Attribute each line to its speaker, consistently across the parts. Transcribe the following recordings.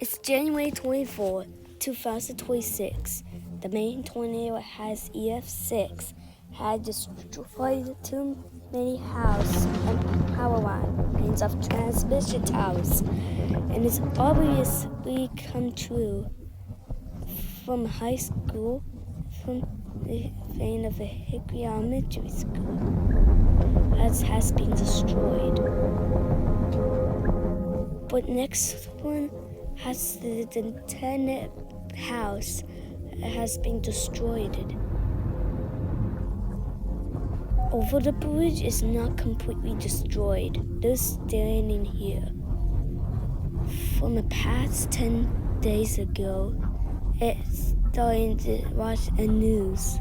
Speaker 1: It's January 24, 2026. The main tornado has EF6 had destroyed too many houses and power lines of transmission towers, and it's obviously come true. From high school, from the vein of a Hickory Elementary School, as has been destroyed. But next one has the internet house has been destroyed. Over the bridge is not completely destroyed. They're standing here. From the past 10 days ago, it's starting to watch the news.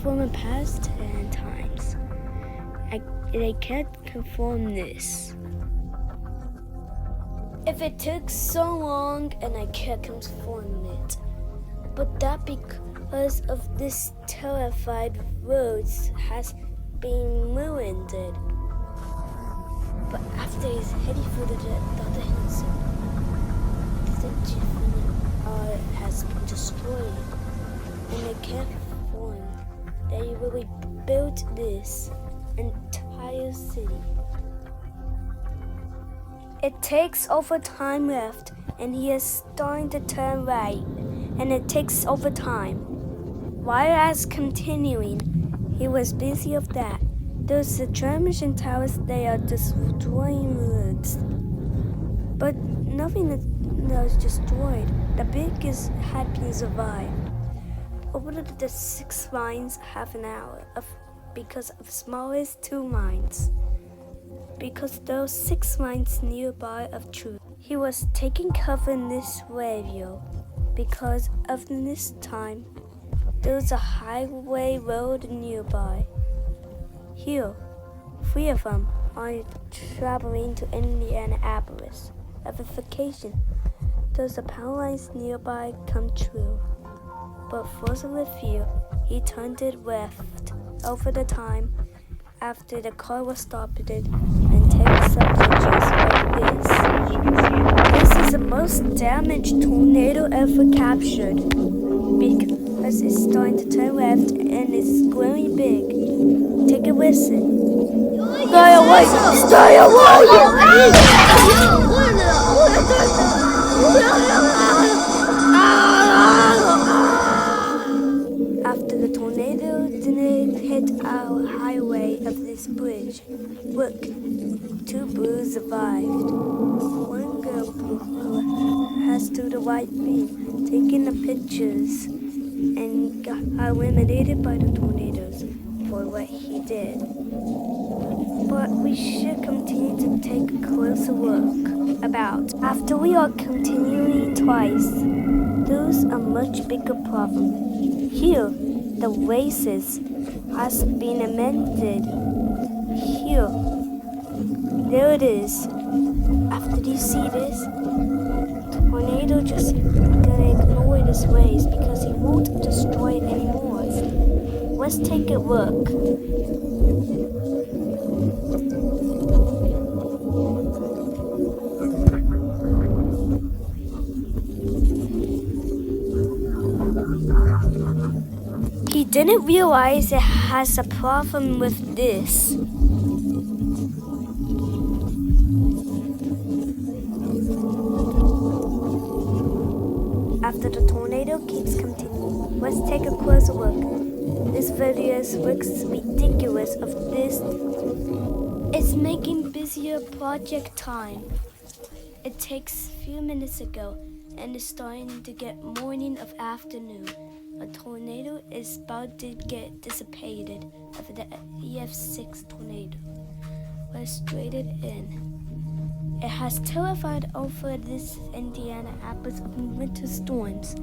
Speaker 1: From the past 10 times, I can't confirm this. If it took so long and I can't confirm it, but that because of this terrified roads has been ruined. But after he's heading for the other hills, the Jiffy has been destroyed, and I can't confirm that he really built this entire city. It takes over time left, and he is starting to turn right, and it takes over time. While as continuing, he was busy of that. There's the transmission towers, they are destroying roads. But nothing that was destroyed. The biggest had been survived. Over the 6 lines, half an hour because of smallest 2 lines. Because there were 6 lines nearby of truth. He was taking cover in this radio because of this time there was a highway road nearby. Here, 3 of them are traveling to Indianapolis of vacation. There's a power lines nearby come true. But further afield, he turned it left over the time after the car was stopped and takes some pictures like this. This is the most damaged tornado ever captured because it's starting to turn left and it's growing big. Take a listen. Stay away! Stay away! After the tornado didn't hit our highway of this bridge, look, 2 blues survived. One girl has to the white beam, taking the pictures, and got eliminated by the tornadoes for what he did. But we should continue to take a closer look about. After we are continuing twice, there's a much bigger problem. Here, the races has been amended. Here, there it is. After you see this, tornado just gonna ignore this race because he won't destroy it anymore. Let's take a look. He didn't realize it has a problem with this. After the tornado keeps continuing, let's take a closer look. This video looks ridiculous of this. It's making busier project time. It takes a few minutes ago and it's starting to get morning of afternoon. A tornado is about to get dissipated of the EF6 tornado. Let's straight it in. It has terrified over this Indianapolis of winter storms.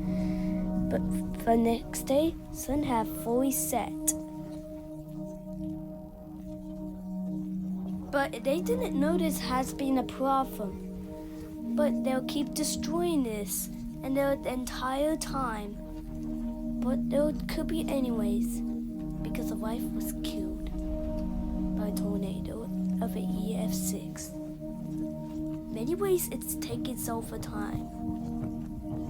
Speaker 1: But for next day, sun have fully set. But they didn't know this has been a problem. But they'll keep destroying this and the entire time. But there could be anyways, because a wife was killed by a tornado of an EF6. many ways it's taking over time.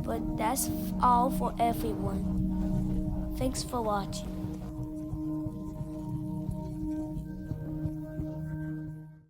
Speaker 1: But that's all for everyone. Thanks for watching.